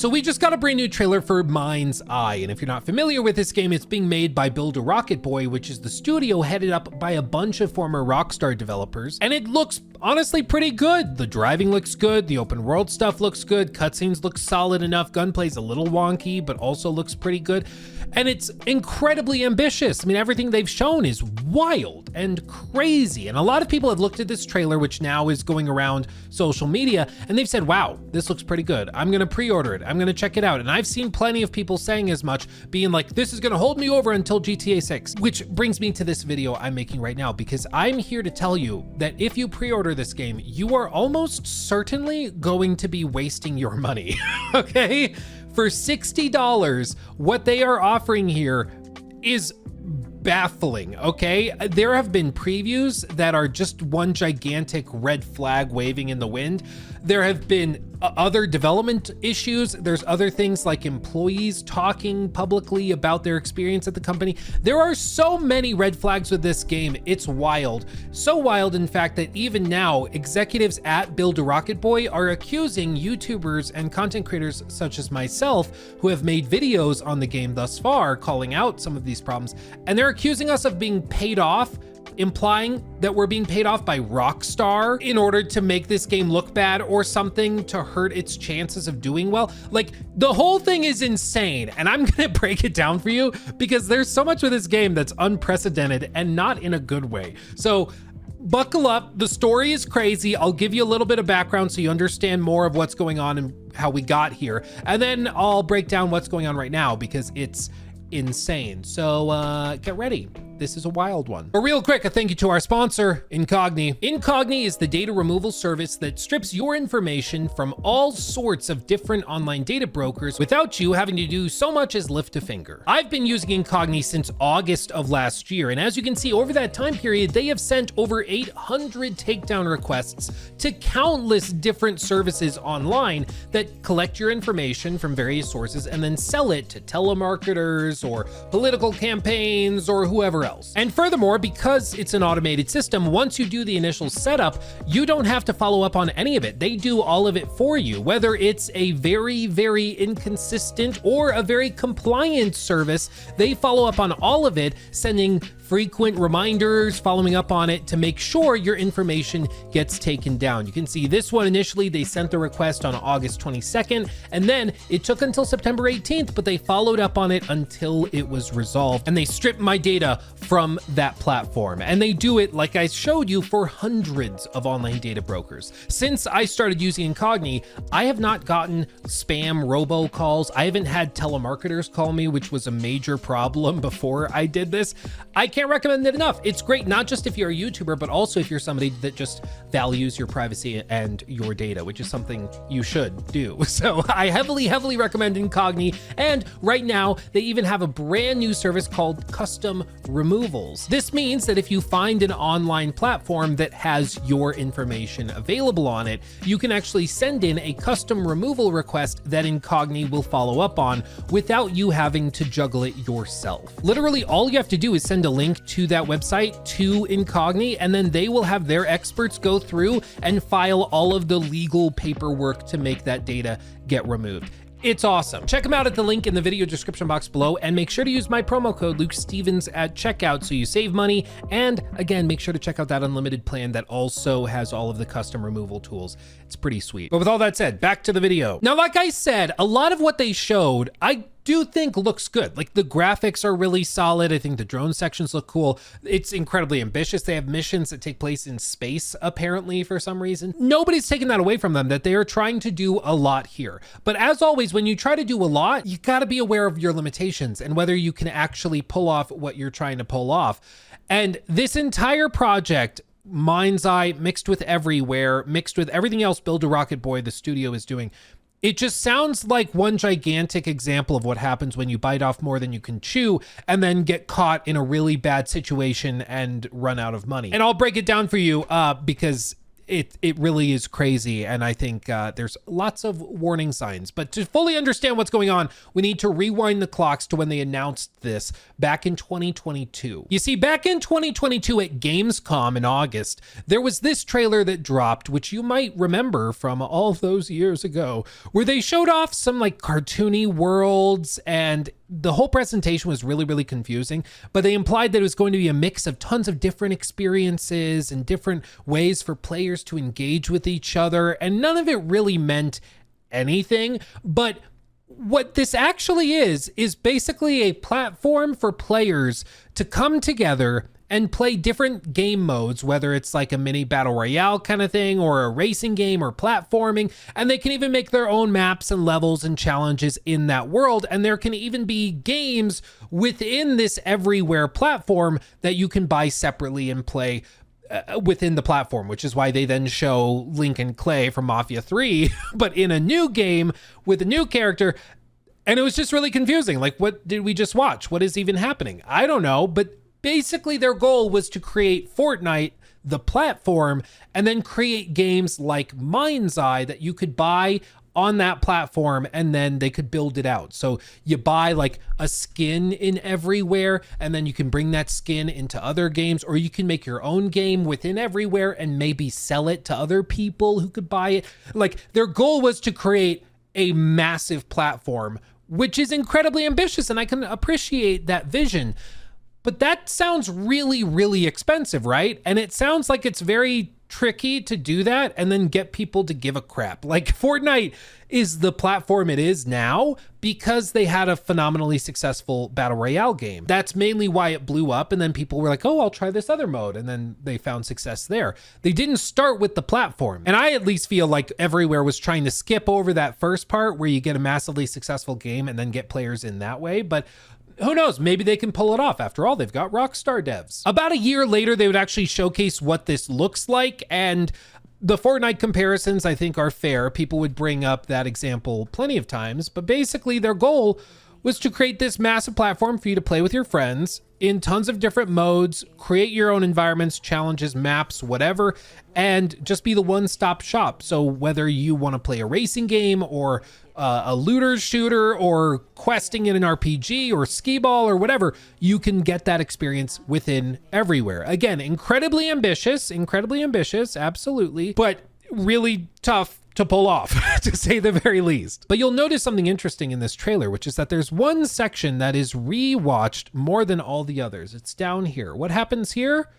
So we just got a brand new trailer for MindsEye, and if you're not familiar with this game, it's being made by Build a Rocket Boy, which is the studio headed up by a bunch of former Rockstar developers, and it looks honestly pretty good. The driving looks good, the open world stuff looks good, cutscenes look solid enough, gunplay's a little wonky, but also looks pretty good, and it's incredibly ambitious. I mean, everything they've shown is wild and crazy, and a lot of people have looked at this trailer, which now is going around social media, and they've said, wow, this looks pretty good. I'm gonna pre-order it. I'm gonna check it out. And I've seen plenty of people saying as much, being like, this is gonna hold me over until GTA 6, which brings me to this video I'm making right now, because I'm here to tell you that if you pre-order this game, you are almost certainly going to be wasting your money, okay? For $60, what they are offering here is baffling, okay? There have been previews that are just one gigantic red flag waving in the wind. There have been other development issues. There's other things like employees talking publicly about their experience at the company. There are so many red flags with this game. It's wild. So wild, in fact, that even now, executives at Build a Rocket Boy are accusing YouTubers and content creators such as myself, who have made videos on the game thus far, calling out some of these problems, and they're accusing us of being paid off, implying that we're being paid off by Rockstar in order to make this game look bad or something to hurt its chances of doing well. Like, the whole thing is insane, and I'm gonna break it down for you because there's so much with this game that's unprecedented and not in a good way. So buckle up, the story is crazy. I'll give you a little bit of background so you understand more of what's going on and how we got here, and then I'll break down what's going on right now because it's insane. So get ready. This is a wild one. But real quick, a thank you to our sponsor, Incogni. Incogni is the data removal service that strips your information from all sorts of different online data brokers without you having to do so much as lift a finger. I've been using Incogni since August of last year, and as you can see, over that time period, they have sent over 800 takedown requests to countless different services online that collect your information from various sources and then sell it to telemarketers or political campaigns or whoever else. And furthermore, because it's an automated system, once you do the initial setup, you don't have to follow up on any of it. They do all of it for you, whether it's a very, very inconsistent or a very compliant service. They follow up on all of it, sending frequent reminders, following up on it to make sure your information gets taken down. You can see this one initially, they sent the request on August 22nd, and then it took until September 18th, but they followed up on it until it was resolved, and they stripped my data from that platform. And they do it, like I showed you, for hundreds of online data brokers. Since I started using Incogni, I have not gotten spam robocalls. I haven't had telemarketers call me, which was a major problem before I did this. I can't recommend it enough. It's great, not just if you're a YouTuber, but also if you're somebody that just values your privacy and your data, which is something you should do. So I heavily, heavily recommend Incogni. And right now, they even have a brand new service called Custom Removals. This means that if you find an online platform that has your information available on it, you can actually send in a custom removal request that Incogni will follow up on without you having to juggle it yourself. Literally, all you have to do is send a link to that website to Incogni, and then they will have their experts go through and file all of the legal paperwork to make that data get removed. It's awesome. Check them out at the link in the video description box below, and make sure to use my promo code Luke Stevens at checkout so you save money. And again, make sure to check out that unlimited plan that also has all of the custom removal tools. It's pretty sweet. But with all that said, back to the video. Now, like I said, a lot of what they showed, I do think looks good. Like, the graphics are really solid. I think the drone sections look cool. It's incredibly ambitious. They have missions that take place in space, apparently, for some reason. Nobody's taking that away from them, that they are trying to do a lot here. But as always, when you try to do a lot, you gotta be aware of your limitations and whether you can actually pull off what you're trying to pull off. And this entire project, MindsEye, mixed with Everywhere, mixed with everything else Build a Rocket Boy, the studio, is doing, it just sounds like one gigantic example of what happens when you bite off more than you can chew and then get caught in a really bad situation and run out of money. And I'll break it down for you because it really is crazy. And I think there's lots of warning signs. But to fully understand what's going on, we need to rewind the clocks to when they announced this back in 2022. You see, back in 2022 at Gamescom in August, there was this trailer that dropped, which you might remember from all of those years ago, where they showed off some like cartoony worlds, and the whole presentation was really, really confusing, but they implied that it was going to be a mix of tons of different experiences and different ways for players to engage with each other, and none of it really meant anything. But what this actually is basically a platform for players to come together and play different game modes, whether it's like a mini battle royale kind of thing or a racing game or platforming, and they can even make their own maps and levels and challenges in that world. And there can even be games within this everywhere platform that you can buy separately and play within the platform, which is why they then show Link and Clay from Mafia 3, but in a new game with a new character. And it was just really confusing. Like, what did we just watch? What is even happening? I don't know, but basically their goal was to create Fortnite, the platform, and then create games like MindsEye that you could buy on that platform, and then they could build it out. So you buy like a skin in everywhere, and then you can bring that skin into other games, or you can make your own game within everywhere and maybe sell it to other people who could buy it. Like, their goal was to create a massive platform, which is incredibly ambitious, and I can appreciate that vision. But that sounds really, really expensive, right? And it sounds like it's very tricky to do that and then get people to give a crap. Like, Fortnite is the platform it is now because they had a phenomenally successful battle royale game. That's mainly why it blew up, and then people were like, oh, I'll try this other mode, and then they found success there. They didn't start with the platform. And I at least feel like Everywhere was trying to skip over that first part where you get a massively successful game and then get players in that way. But who knows? Maybe they can pull it off. After all, they've got Rockstar devs. About a year later, they would actually showcase what this looks like, and the Fortnite comparisons, I think, are fair. People would bring up that example plenty of times, but basically their goal was to create this massive platform for you to play with your friends in tons of different modes, create your own environments, challenges, maps, whatever, and just be the one-stop shop. So whether you want to play a racing game or a looter shooter or questing in an RPG or skee ball or whatever, you can get that experience within Everywhere. Again, incredibly ambitious, absolutely, but really tough to pull off, to say the very least. But you'll notice something interesting in this trailer, which is that there's one section that is rewatched more than all the others. It's down here. What happens here?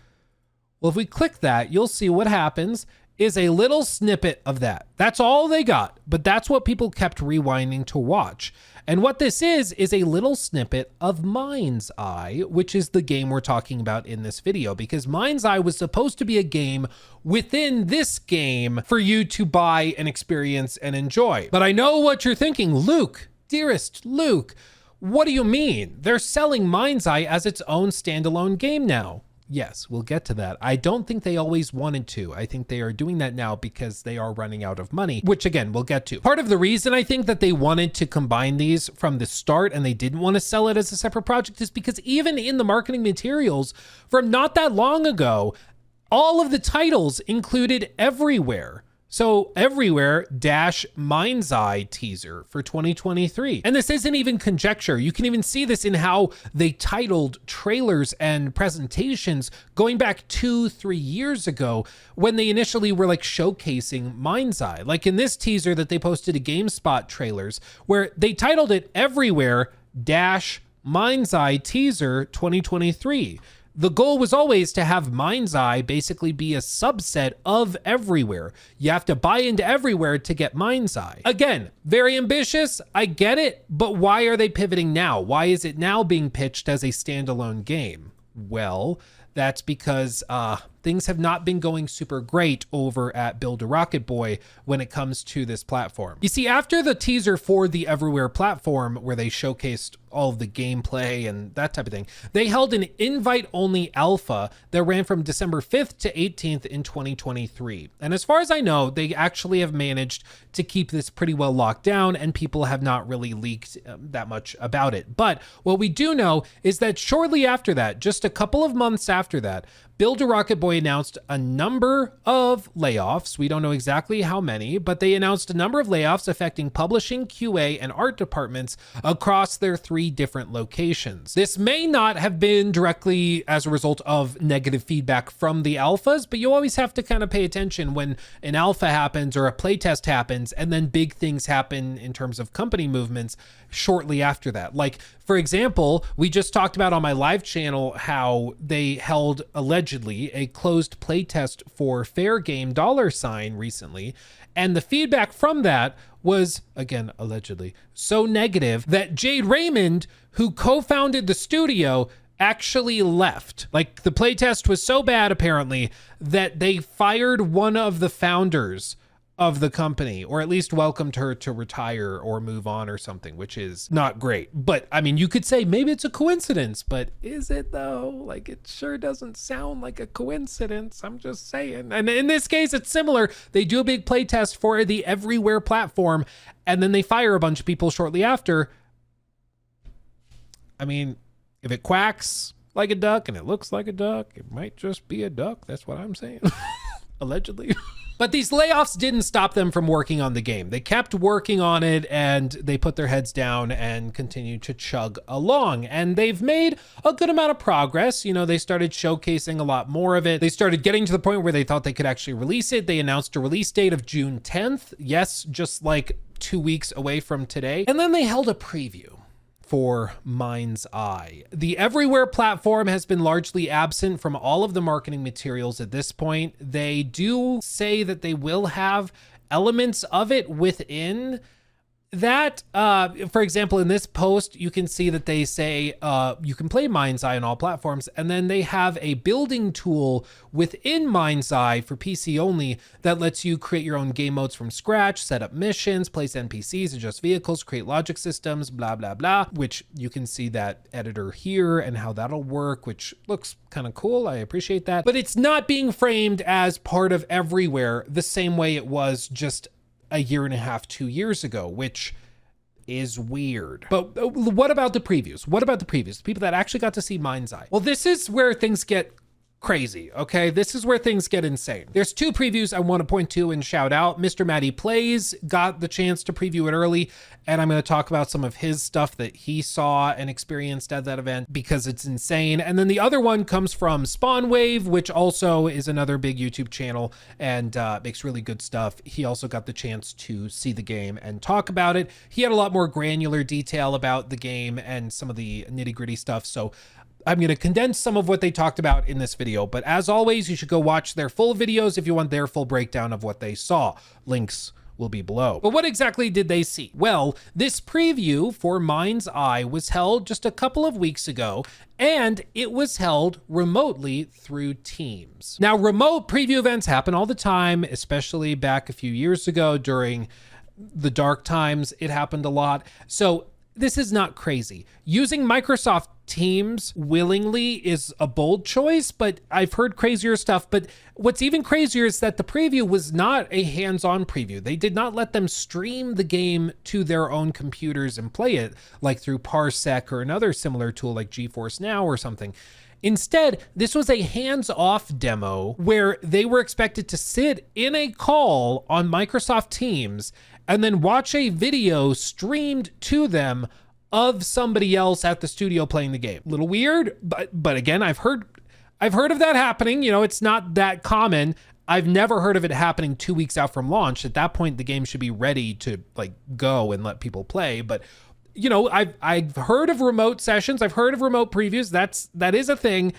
Well, if we click that, you'll see what happens is a little snippet of that. That's all they got, but that's what people kept rewinding to watch. And what this is a little snippet of MindsEye, which is the game we're talking about in this video, because MindsEye was supposed to be a game within this game for you to buy and experience and enjoy. But I know what you're thinking, Luke, dearest Luke, what do you mean? They're selling MindsEye as its own standalone game now. Yes, we'll get to that. I don't think they always wanted to. I think they are doing that now because they are running out of money, which again, we'll get to. Part of the reason I think that they wanted to combine these from the start and they didn't want to sell it as a separate project is because even in the marketing materials from not that long ago, all of the titles included Everywhere. So Everywhere -MindsEye teaser for 2023. And this isn't even conjecture. You can even see this in how they titled trailers and presentations going back 2-3 years ago when they initially were like showcasing MindsEye. Like in this teaser that they posted to GameSpot trailers, where they titled it Everywhere -MindsEye teaser 2023. The goal was always to have MindsEye basically be a subset of Everywhere. You have to buy into Everywhere to get MindsEye. Again, very ambitious, I get it, but why are they pivoting now? Why is it now being pitched as a standalone game? Well, that's because things have not been going super great over at Build a Rocket Boy when it comes to this platform. You see, after the teaser for the Everywhere platform, where they showcased all of the gameplay and that type of thing, they held an invite-only alpha that ran from December 5th to 18th in 2023. And as far as I know, they actually have managed to keep this pretty well locked down, and people have not really leaked that much about it. But what we do know is that shortly after that, just a couple of months after that, Build a Rocket Boy announced a number of layoffs. We don't know exactly how many, but they announced a number of layoffs affecting publishing, QA, and art departments across their 3 different locations. This may not have been directly as a result of negative feedback from the alphas, but you always have to kind of pay attention when an alpha happens or a playtest happens, and then big things happen in terms of company movements shortly after that. Like, for example, we just talked about on my live channel how they held allegedly a closed playtest for Fair Game $ recently, and the feedback from that was, again, allegedly, so negative that Jade Raymond, who co-founded the studio, actually left. Like, the playtest was so bad, apparently, that they fired one of the founders of the company, or at least welcomed her to retire or move on or something, which is not great. But I mean, you could say maybe it's a coincidence, but is it though? Like, it sure doesn't sound like a coincidence. I'm just saying. And in this case, it's similar. They do a big play test for the Everywhere platform, and then they fire a bunch of people shortly after. I mean, if it quacks like a duck and it looks like a duck, it might just be a duck. That's what I'm saying. Allegedly. But these layoffs didn't stop them from working on the game. They kept working on it, and they put their heads down and continued to chug along. And they've made a good amount of progress. You know, they started showcasing a lot more of it. They started getting to the point where they thought they could actually release it. They announced a release date of June 10th. Yes, just like 2 weeks away from today. And then they held a preview for MindsEye. The Everywhere platform has been largely absent from all of the marketing materials at this point. They do say that they will have elements of it within that. For example, in this post, you can see that they say you can play MindsEye on all platforms, and then they have a building tool within MindsEye for PC only that lets you create your own game modes from scratch, set up missions, place NPCs, adjust vehicles, create logic systems, blah, blah, blah, which you can see that editor here and how that'll work, which looks kind of cool. I appreciate that. But it's not being framed as part of Everywhere the same way it was just a year and a half, 2 years ago, which is weird. But what about the previews? What about the previews? The people that actually got to see MindsEye. Well, this is where things get crazy, okay? This is where things get insane. There's 2 previews I want to point to and shout out. Mr. Matty Plays got the chance to preview it early, and I'm going to talk about some of his stuff that he saw and experienced at that event because it's insane. And then the other one comes from Spawnwave, which also is another big YouTube channel and makes really good stuff. He also got the chance to see the game and talk about it. He had a lot more granular detail about the game and some of the nitty-gritty stuff, so I'm going to condense some of what they talked about in this video, but as always, you should go watch their full videos if you want their full breakdown of what they saw. Links will be below. But what exactly did they see? Well, this preview for MindsEye was held just a couple of weeks ago, and it was held remotely through Teams. Now, remote preview events happen all the time, especially back a few years ago during the dark times. It happened a lot. So this is not crazy. Using Microsoft Teams willingly is a bold choice, but I've heard crazier stuff. But what's even crazier is that the preview was not a hands-on preview. They did not let them stream the game to their own computers and play it, like through Parsec or another similar tool like GeForce Now or something. Instead, this was a hands-off demo where they were expected to sit in a call on Microsoft Teams and then watch a video streamed to them of somebody else at the studio playing the game. A little weird, but again, I've heard of that happening. You know, it's not that common. I've never heard of it happening 2 weeks out from launch. At that point, the game should be ready to like go and let people play. But you know, I've heard of remote sessions. I've heard of remote previews. That is a thing.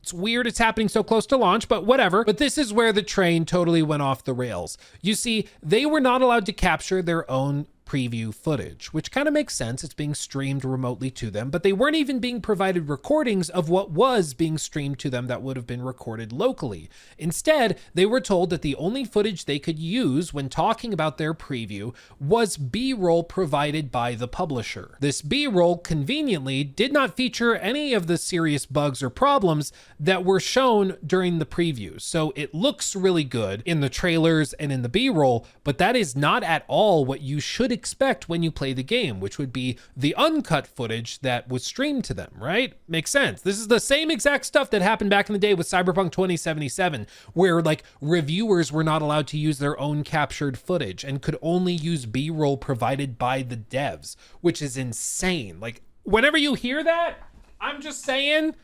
It's weird it's happening so close to launch, but whatever. But this is where the train totally went off the rails. You see, they were not allowed to capture their own preview footage, which kind of makes sense. It's being streamed remotely to them, but they weren't even being provided recordings of what was being streamed to them that would have been recorded locally. Instead, they were told that the only footage they could use when talking about their preview was B-roll provided by the publisher. This B-roll conveniently did not feature any of the serious bugs or problems that were shown during the preview. So it looks really good in the trailers and in the B-roll, but that is not at all what you should expect when you play the game, which would be the uncut footage that was streamed to them, right? Makes sense. This is the same exact stuff that happened back in the day with Cyberpunk 2077, where like reviewers were not allowed to use their own captured footage and could only use B-roll provided by the devs, which is insane. Like, whenever you hear that, I'm just saying,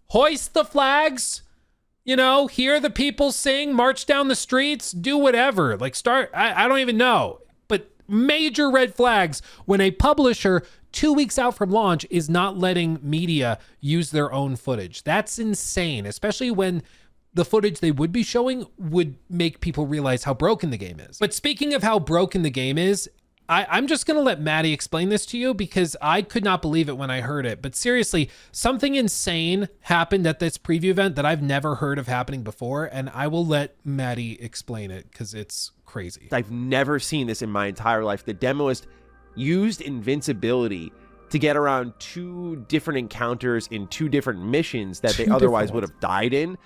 hoist the flags, you know, hear the people sing, march down the streets, do whatever. Like I don't even know. But major red flags when a publisher 2 weeks out from launch is not letting media use their own footage. That's insane, especially when the footage they would be showing would make people realize how broken the game is. But speaking of how broken the game is, I'm just going to let Maddie explain this to you because I could not believe it when I heard it. But seriously, something insane happened at this preview event that I've never heard of happening before. And I will let Maddie explain it because it's crazy. I've never seen this in my entire life. The demoist used invincibility to get around 2 different encounters in 2 different missions that they otherwise would have died in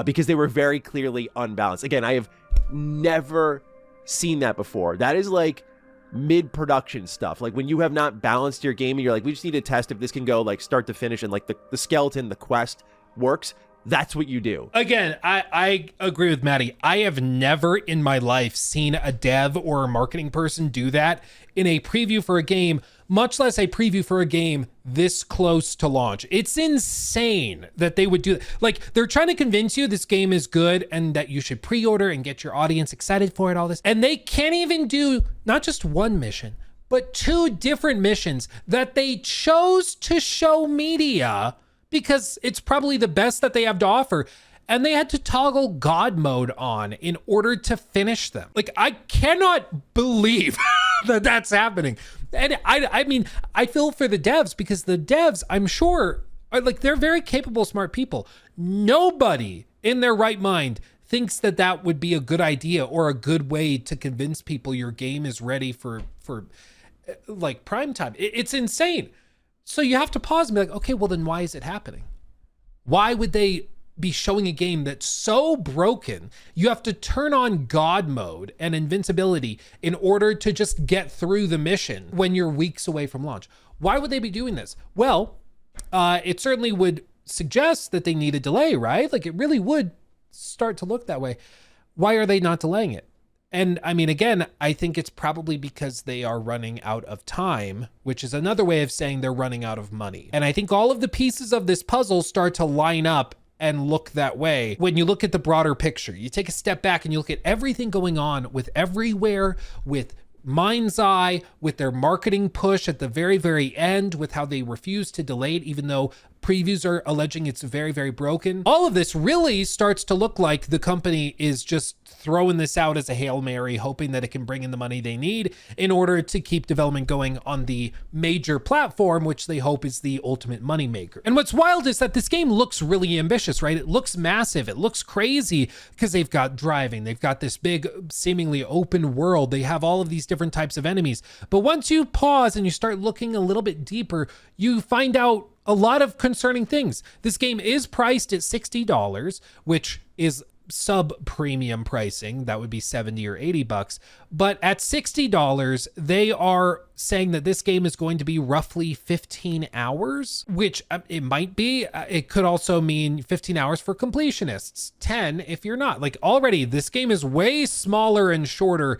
because they were very clearly unbalanced. Again, I have never seen that before. That is like mid-production stuff, like when you have not balanced your game and you're like, we just need to test if this can go like start to finish and like the skeleton, the quest works. That's what you do. Again, I agree with Maddie. I have never in my life seen a dev or a marketing person do that in a preview for a game, much less a preview for a game this close to launch. It's insane that they would do that. Like, they're trying to convince you this game is good and that you should pre-order and get your audience excited for it, all this. And they can't even do not just one mission, but 2 different missions that they chose to show media because it's probably the best that they have to offer. And they had to toggle God mode on in order to finish them. Like, I cannot believe that that's happening. And I mean, I feel for the devs because the devs, I'm sure, are like, they're very capable, smart people. Nobody in their right mind thinks that that would be a good idea or a good way to convince people your game is ready for like prime time. It's insane. So you have to pause and be like, okay, well then why is it happening? Why would they be showing a game that's so broken you have to turn on God mode and invincibility in order to just get through the mission when you're weeks away from launch? Why would they be doing this? Well, it certainly would suggest that they need a delay, right? Like, it really would start to look that way. Why are they not delaying it? And I mean, again, I think it's probably because they are running out of time, which is another way of saying they're running out of money. And I think all of the pieces of this puzzle start to line up and look that way when you look at the broader picture. You take a step back and you look at everything going on with Everywhere, with MindsEye, with their marketing push at the very, very end, with how they refuse to delay it, even though previews are alleging it's very, very broken. All of this really starts to look like the company is just throwing this out as a Hail Mary, hoping that it can bring in the money they need in order to keep development going on the major platform, which they hope is the ultimate moneymaker. And what's wild is that this game looks really ambitious, right? It looks massive. It looks crazy because they've got driving. They've got this big, seemingly open world. They have all of these different types of enemies. But once you pause and you start looking a little bit deeper, you find out a lot of concerning things. This game is priced at $60, which is sub-premium pricing. That would be 70 or 80 bucks. But at $60, they are saying that this game is going to be roughly 15 hours, which it might be. It could also mean 15 hours for completionists, 10 if you're not. Like, already, this game is way smaller and shorter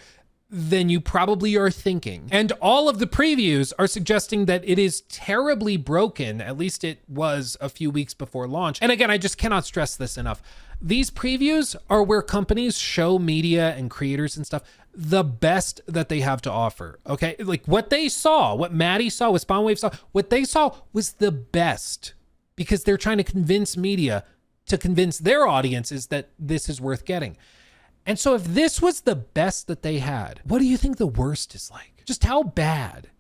than you probably are thinking. And all of the previews are suggesting that it is terribly broken. At least it was a few weeks before launch. And again, I just cannot stress this enough. These previews are where companies show media and creators and stuff the best that they have to offer, okay? Like, what they saw, what Maddie saw, what Spawnwave saw, what they saw was the best because they're trying to convince media to convince their audiences that this is worth getting. And so if this was the best that they had, what do you think the worst is like? Just how bad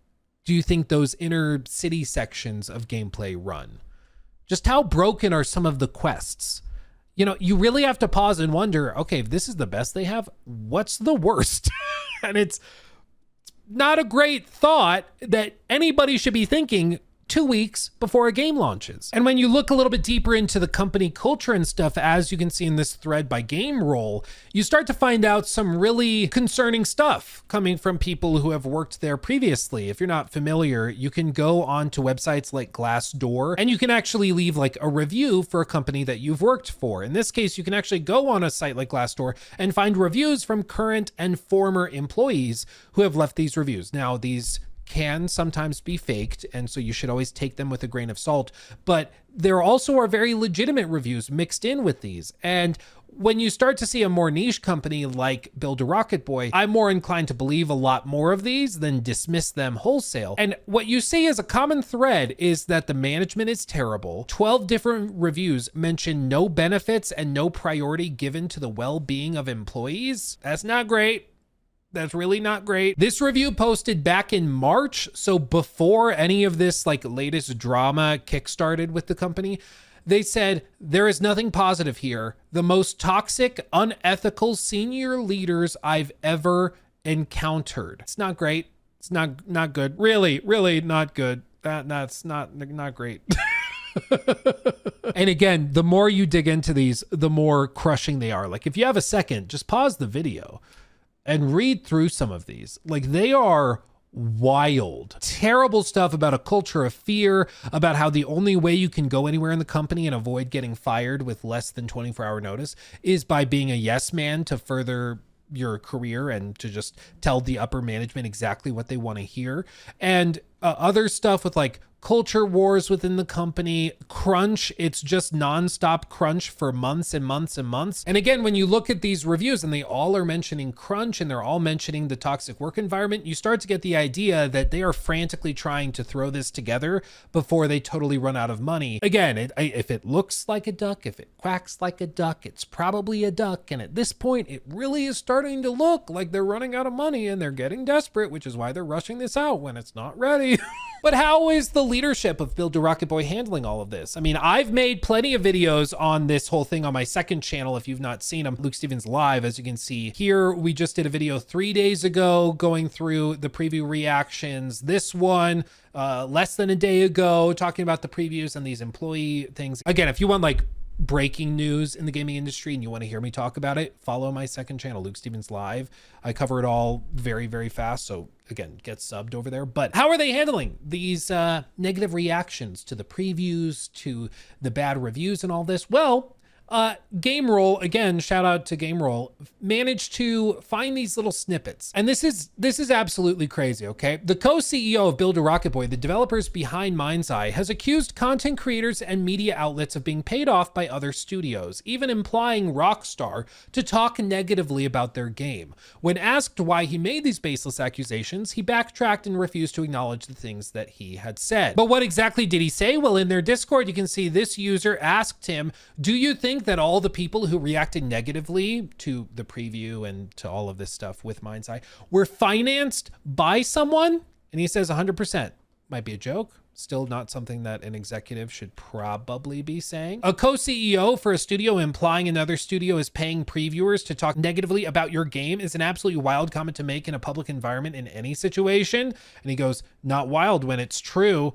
do you think those inner city sections of gameplay run? Just how broken are some of the quests? You know, you really have to pause and wonder, okay, if this is the best they have, what's the worst? And it's not a great thought that anybody should be thinking 2 weeks before a game launches. And when you look a little bit deeper into the company culture and stuff, as you can see in this thread by Game Roll, you start to find out some really concerning stuff coming from people who have worked there previously. If you're not familiar, you can go on to websites like Glassdoor and you can actually leave like a review for a company that you've worked for. In this case, you can actually go on a site like Glassdoor and find reviews from current and former employees who have left these reviews. Now, these can sometimes be faked, and so you should always take them with a grain of salt, but there also are very legitimate reviews mixed in with these. And when you start to see a more niche company like Build a Rocket Boy, I'm more inclined to believe a lot more of these than dismiss them wholesale. And what you see as a common thread is that the management is terrible. 12 different reviews mention no benefits and no priority given to the well-being of employees. That's not great. That's really not great. This review posted back in March, so before any of this like latest drama kickstarted with the company. They said, there is nothing positive here. The most toxic, unethical senior leaders I've ever encountered. It's not great. It's not good. Really not good. That's not great. And again, the more you dig into these, the more crushing they are. Like if you have a second, just pause the video and read through some of these. Like they are wild, terrible stuff about a culture of fear, about how the only way you can go anywhere in the company and avoid getting fired with less than 24-hour notice is by being a yes man to further your career and to just tell the upper management exactly what they want to hear. And other stuff with like culture wars within the company, crunch. It's just nonstop crunch for months and months and months. And again, when you look at these reviews and they all are mentioning crunch and they're all mentioning the toxic work environment, you start to get the idea that they are frantically trying to throw this together before they totally run out of money. Again, if it looks like a duck, if it quacks like a duck, it's probably a duck. And at this point, it really is starting to look like they're running out of money and they're getting desperate, which is why they're rushing this out when it's not ready. But how is the leadership of Build a Rocket Boy handling all of this? I mean, I've made plenty of videos on this whole thing on my second channel. If you've not seen them, Luke Stevens Live, as you can see here, we just did a video 3 days ago going through the preview reactions. This one, less than a day ago, talking about the previews and these employee things. Again, if you want like breaking news in the gaming industry and you want to hear me talk about it, follow my second channel, Luke Stevens Live. I cover it all very, very fast. So again, get subbed over there. But how are they handling these negative reactions to the previews, to the bad reviews and all this? Well, Game Roll, again, shout out to Game Roll, managed to find these little snippets. And this is absolutely crazy, okay? The co-CEO of Build a Rocket Boy, the developers behind MindsEye, has accused content creators and media outlets of being paid off by other studios, even implying Rockstar to talk negatively about their game. When asked why he made these baseless accusations, he backtracked and refused to acknowledge the things that he had said. But what exactly did he say? Well, in their Discord, you can see this user asked him, do you think that all the people who reacted negatively to the preview and to all of this stuff with MindsEye were financed by someone? And he says 100%. Might be a joke. Still not something that an executive should probably be saying. A co-CEO for a studio implying another studio is paying previewers to talk negatively about your game is an absolutely wild comment to make in a public environment in any situation. And he goes, not wild when it's true, ...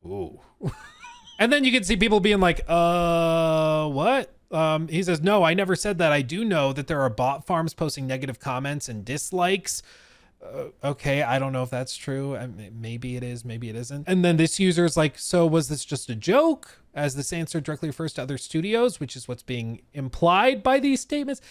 Ooh. And then you can see people being like, what? He says, no, I never said that. I do know that there are bot farms posting negative comments and dislikes. Okay, I don't know if that's true. Maybe it is, maybe it isn't. And then this user is like, so was this just a joke? As this answer directly refers to other studios, which is what's being implied by these statements.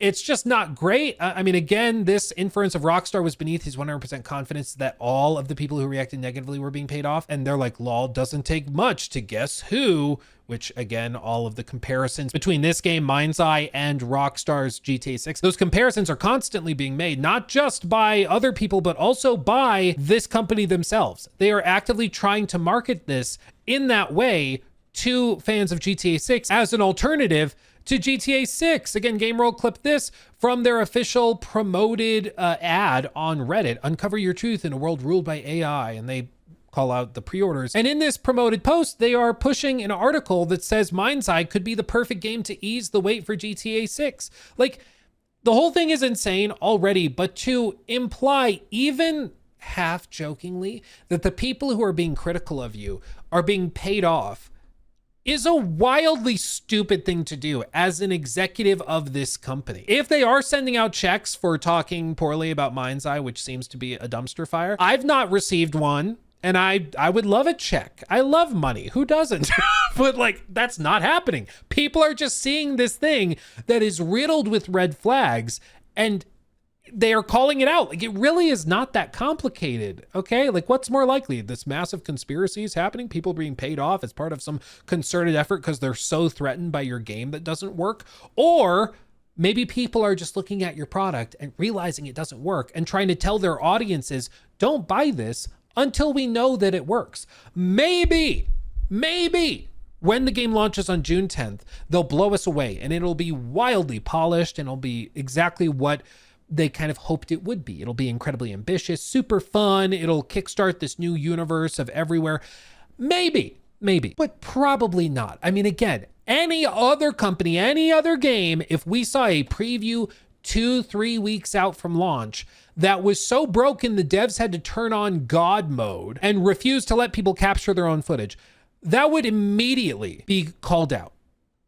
It's just not great. I mean, again, this inference of Rockstar was beneath his 100% confidence that all of the people who reacted negatively were being paid off. And they're like, lol, doesn't take much to guess who, which again, all of the comparisons between this game, MindsEye, and Rockstar's GTA 6, those comparisons are constantly being made, not just by other people, but also by this company themselves. They are actively trying to market this in that way to fans of GTA 6 as an alternative to GTA 6. Again, Game Roll clipped this from their official promoted ad on Reddit, Uncover Your Truth in a World Ruled by AI, and they call out the pre-orders. And in this promoted post, they are pushing an article that says MindsEye could be the perfect game to ease the wait for GTA 6. Like, The whole thing is insane already, but to imply, even half jokingly, that the people who are being critical of you are being paid off is a wildly stupid thing to do as an executive of this company. If they are sending out checks for talking poorly about MindsEye, which seems to be a dumpster fire, I've not received one. And I would love a check. I love money. Who doesn't? But like, that's not happening. People are just seeing this thing that is riddled with red flags and they are calling it out. Like, it really is not that complicated. Okay. Like, what's more likely? This massive conspiracy is happening. People being paid off as part of some concerted effort because they're so threatened by your game that doesn't work. Or maybe people are just looking at your product and realizing it doesn't work and trying to tell their audiences, don't buy this until we know that it works. Maybe when the game launches on June 10th, they'll blow us away and it'll be wildly polished and it'll be exactly what they kind of hoped it would be. It'll be incredibly ambitious, super fun. It'll kickstart this new universe of everywhere. Maybe, but probably not. I mean, again, any other company, any other game, if we saw a preview 2-3 weeks out from launch that was so broken the devs had to turn on God mode and refuse to let people capture their own footage, that would immediately be called out.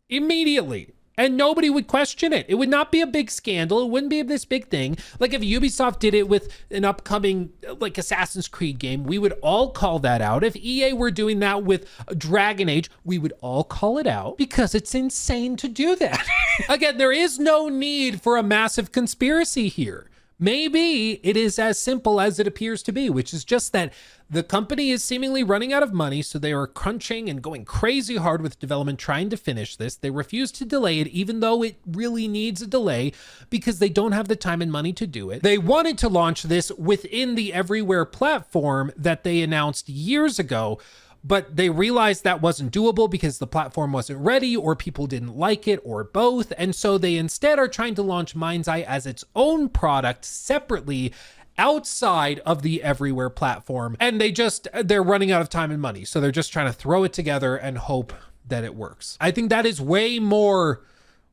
Immediately. And nobody would question it. It would not be a big scandal. It wouldn't be this big thing. Like if Ubisoft did it with an upcoming like Assassin's Creed game, we would all call that out. If EA were doing that with Dragon Age, we would all call it out because it's insane to do that. Again, there is no need for a massive conspiracy here. Maybe it is as simple as it appears to be, which is just that the company is seemingly running out of money, so they are crunching and going crazy hard with development, trying to finish this. They refuse to delay it, even though it really needs a delay, because they don't have the time and money to do it. They wanted to launch this within the Everywhere platform that they announced years ago, but they realized that wasn't doable because the platform wasn't ready or people didn't like it or both. And so they instead are trying to launch MindsEye as its own product separately outside of the Everywhere platform. And they're running out of time and money. So they're just trying to throw it together and hope that it works. I think that is way more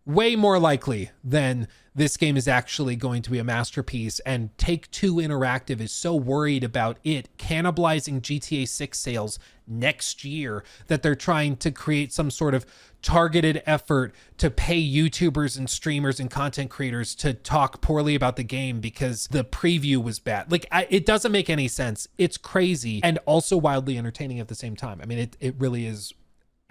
likely than this game is actually going to be a masterpiece, and Take-Two Interactive is so worried about it cannibalizing GTA 6 sales next year that they're trying to create some sort of targeted effort to pay YouTubers and streamers and content creators to talk poorly about the game because the preview was bad. Like, it doesn't make any sense. It's crazy and also wildly entertaining at the same time. I mean, it really is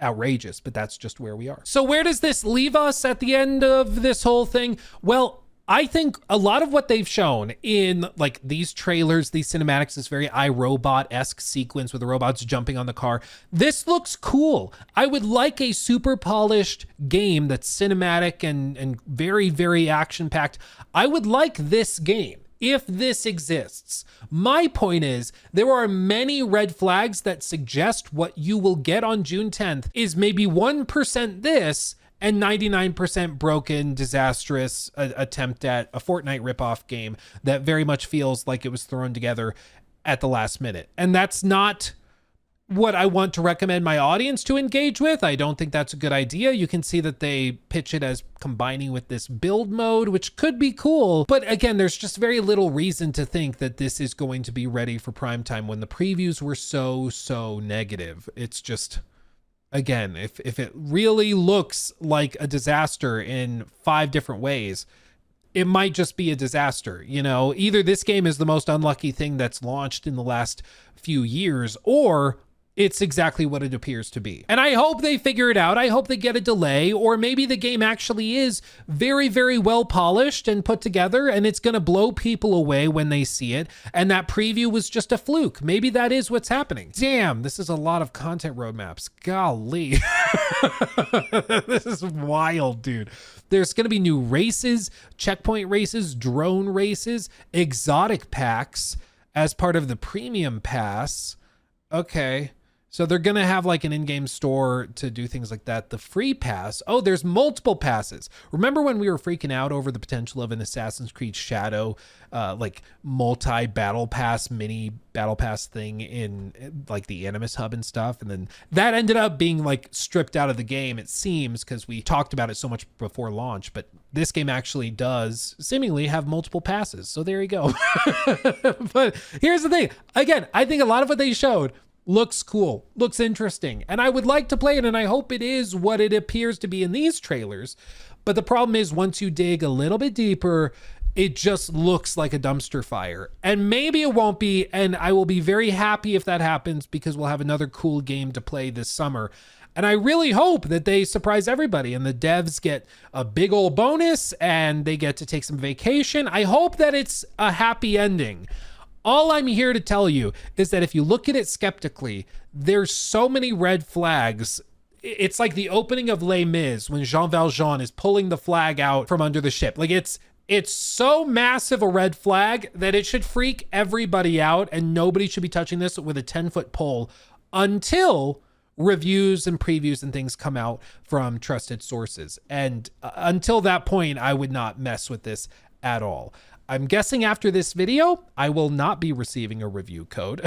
outrageous, but that's just where we are. So where does this leave us at the end of this whole thing? Well, I think a lot of what they've shown in like these trailers, these cinematics, this very iRobot-esque sequence with the robots jumping on the car, this looks cool. I would like a super polished game that's cinematic and very, very action-packed. I would like this game if this exists. My point is, there are many red flags that suggest what you will get on June 10th is maybe 1% this and 99% broken, disastrous attempt at a Fortnite ripoff game that very much feels like it was thrown together at the last minute. And that's not what I want to recommend my audience to engage with. I don't think that's a good idea. You can see that they pitch it as combining with this build mode, which could be cool. But again, there's just very little reason to think that this is going to be ready for prime time when the previews were so negative. It's just, again, if it really looks like a disaster in 5 different ways, it might just be a disaster. You know, either this game is the most unlucky thing that's launched in the last few years, or it's exactly what it appears to be. And I hope they figure it out. I hope they get a delay, or maybe the game actually is very, very well polished and put together, and it's going to blow people away when they see it. And that preview was just a fluke. Maybe that is what's happening. Damn, this is a lot of content roadmaps. Golly. This is wild, dude. There's going to be new races, checkpoint races, drone races, exotic packs as part of the premium pass. Okay. So they're going to have like an in-game store to do things like that. The free pass. Oh, there's multiple passes. Remember when we were freaking out over the potential of an Assassin's Creed Shadow, like multi-battle pass, mini battle pass thing in like the Animus Hub and stuff. And then that ended up being like stripped out of the game, it seems, because we talked about it so much before launch. But this game actually does seemingly have multiple passes. So there you go. But here's the thing. Again, I think a lot of what they showed looks cool, looks interesting, and I would like to play it, and I hope it is what it appears to be in these trailers. But the problem is, once you dig a little bit deeper, it just looks like a dumpster fire. And maybe it won't be, and I will be very happy if that happens, because we'll have another cool game to play this summer. And I really hope that they surprise everybody and the devs get a big old bonus and they get to take some vacation. I hope that it's a happy ending. All I'm here to tell you is that if you look at it skeptically, there's so many red flags. It's like the opening of Les Mis when Jean Valjean is pulling the flag out from under the ship. Like it's so massive a red flag that it should freak everybody out, and nobody should be touching this with a 10-foot pole until reviews and previews and things come out from trusted sources. And until that point, I would not mess with this at all. I'm guessing after this video, I will not be receiving a review code.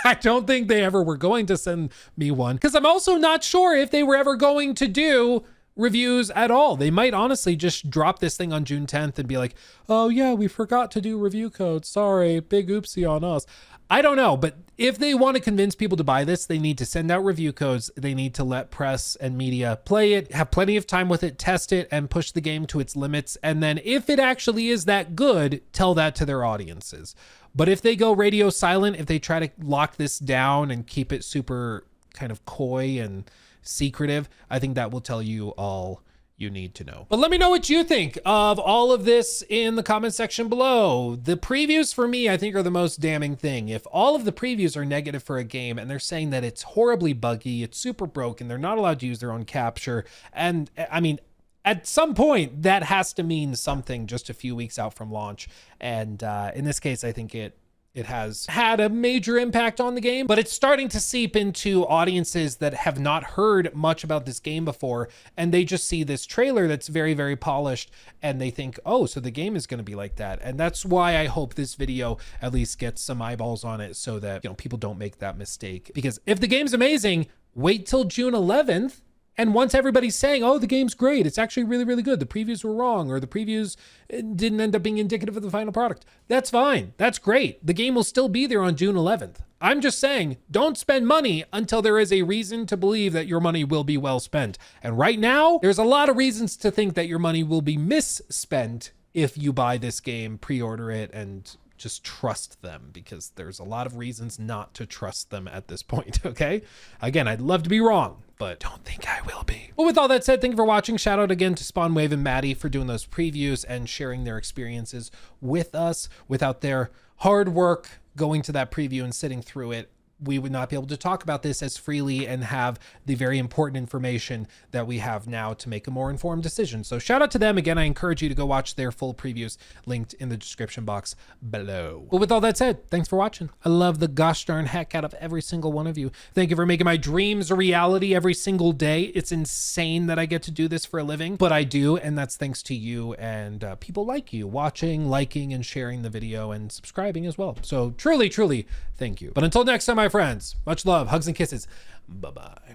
I don't think they ever were going to send me one, because I'm also not sure if they were ever going to do reviews at all. They might honestly just drop this thing on June 10th and be like, oh yeah, we forgot to do review codes. Sorry, big oopsie on us. I don't know, but if they want to convince people to buy this, they need to send out review codes. They need to let press and media play it, have plenty of time with it, test it, and push the game to its limits. And then if it actually is that good, tell that to their audiences. But if they go radio silent, if they try to lock this down and keep it super kind of coy and secretive, I think that will tell you all you need to know. But let me know what you think of all of this in the comment section below. The previews for me, I think, are the most damning thing. If all of the previews are negative for a game and they're saying that it's horribly buggy, it's super broken, they're not allowed to use their own capture, and I mean, at some point that has to mean something just a few weeks out from launch. And in this case, I think it has had a major impact on the game, but it's starting to seep into audiences that have not heard much about this game before, and they just see this trailer that's very, very polished, and they think, oh, so the game is going to be like that. And that's why I hope this video at least gets some eyeballs on it, so that, you know, people don't make that mistake. Because if the game's amazing, wait till June 11th. And once everybody's saying, oh, the game's great, it's actually really, really good, the previews were wrong, or the previews didn't end up being indicative of the final product, that's fine. That's great. The game will still be there on June 11th. I'm just saying, don't spend money until there is a reason to believe that your money will be well spent. And right now, there's a lot of reasons to think that your money will be misspent if you buy this game, pre-order it, and just trust them, because there's a lot of reasons not to trust them at this point, okay? Again, I'd love to be wrong, but don't think I will be. Well, with all that said, thank you for watching. Shout out again to Spawnwave and Maddie for doing those previews and sharing their experiences with us. Without their hard work going to that preview and sitting through it, we would not be able to talk about this as freely and have the very important information that we have now to make a more informed decision. So shout out to them. Again, I encourage you to go watch their full previews linked in the description box below. But with all that said, thanks for watching. I love the gosh darn heck out of every single one of you. Thank you for making my dreams a reality every single day. It's insane that I get to do this for a living, but I do. And that's thanks to you and people like you watching, liking, and sharing the video and subscribing as well. So truly, truly, thank you. But until next time, my friends, much love, hugs and kisses. Bye-bye.